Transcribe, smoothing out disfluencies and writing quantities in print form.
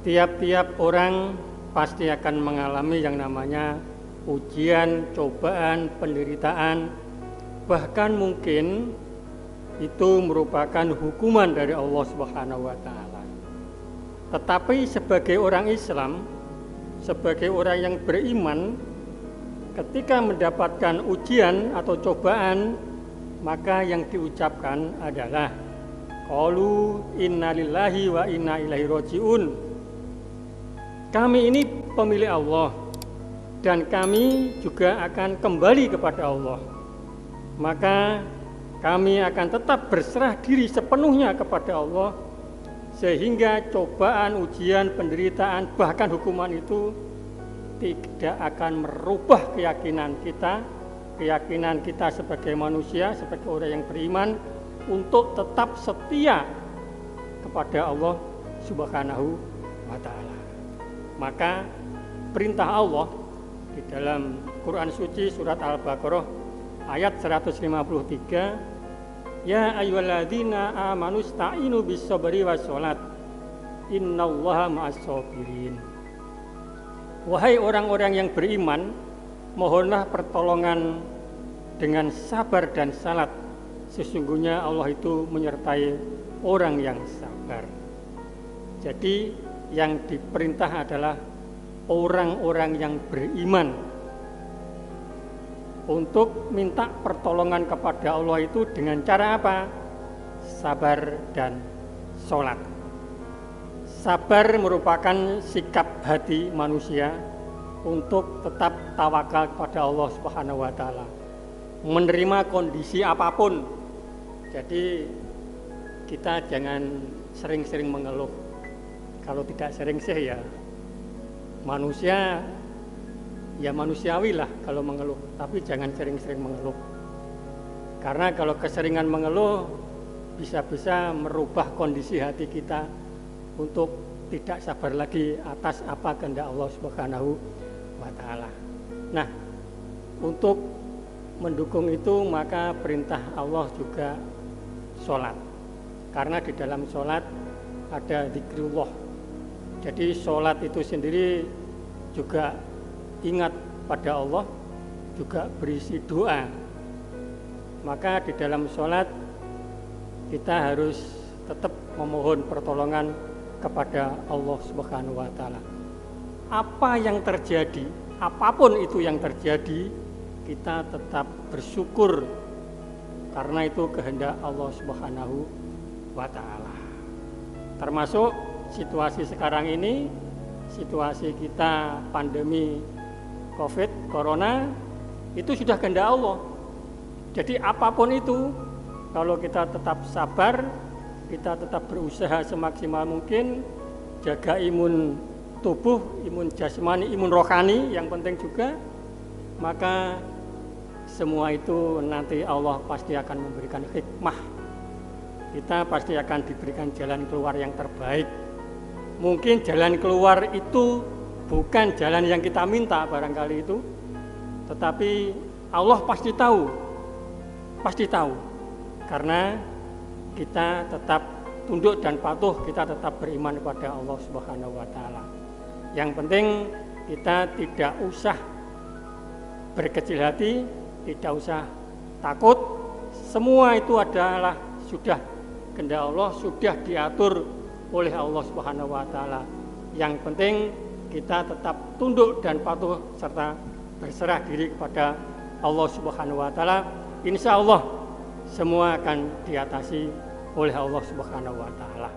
Tiap-tiap orang pasti akan mengalami yang namanya ujian, cobaan, penderitaan, bahkan mungkin itu merupakan hukuman dari Allah Subhanahu wa taala. Tetapi sebagai orang Islam, sebagai orang yang beriman, ketika mendapatkan ujian atau cobaan, maka yang diucapkan adalah qalu innalillahi wa inna ilaihi rajiun. Kami ini pemilik Allah dan kami juga akan kembali kepada Allah. Maka kami akan tetap berserah diri sepenuhnya kepada Allah, sehingga cobaan, ujian, penderitaan, bahkan hukuman itu tidak akan merubah keyakinan kita sebagai manusia, sebagai orang yang beriman, untuk tetap setia kepada Allah Subhanahu wa ta'ala. Maka perintah Allah di dalam Quran Suci surat Al-Baqarah ayat 153, ya ayyuhalladzina amanu sta'inu bis-sabri was-shalat innallaha ma'as-sabirin. Wahai orang-orang yang beriman, mohonlah pertolongan dengan sabar dan salat. Sesungguhnya Allah itu menyertai orang yang sabar. Jadi yang diperintah adalah orang-orang yang beriman untuk minta pertolongan kepada Allah itu dengan cara apa? Sabar dan sholat. Sabar merupakan sikap hati manusia untuk tetap tawakal kepada Allah Subhanahu wa taala, menerima kondisi apapun. Jadi kita jangan sering-sering mengeluh. Kalau tidak sering sih ya manusiawi lah kalau mengeluh, tapi jangan sering-sering mengeluh. Karena kalau keseringan mengeluh bisa-bisa merubah kondisi hati kita untuk tidak sabar lagi atas apa kehendak Allah Subhanahu wa taala. Nah, untuk mendukung itu maka perintah Allah juga sholat. Karena di dalam sholat ada zikrullah. Jadi sholat itu sendiri juga ingat pada Allah, juga berisi doa. Maka di dalam sholat kita harus tetap memohon pertolongan kepada Allah Subhanahu wa taala. Apa yang terjadi, apapun itu yang terjadi, kita tetap bersyukur karena itu kehendak Allah Subhanahu wa taala. Termasuk situasi sekarang ini, situasi kita pandemi COVID, Corona, itu sudah kehendak Allah. Jadi apapun itu, kalau kita tetap sabar, kita tetap berusaha semaksimal mungkin, jaga imun tubuh, imun jasmani, imun rohani, yang penting juga, maka semua itu nanti Allah pasti akan memberikan hikmah. Kita pasti akan diberikan jalan keluar yang terbaik. Mungkin jalan keluar itu bukan jalan yang kita minta barangkali itu, tetapi Allah pasti tahu, karena kita tetap tunduk dan patuh, kita tetap beriman kepada Allah Subhanahu wa taala. Yang penting kita tidak usah berkecil hati, tidak usah takut, semua itu adalah sudah kehendak Allah, sudah diatur oleh Allah Subhanahu wa taala. Yang penting kita tetap tunduk dan patuh serta berserah diri kepada Allah Subhanahu wa taala. Insya Allah semua akan diatasi oleh Allah Subhanahu wa taala.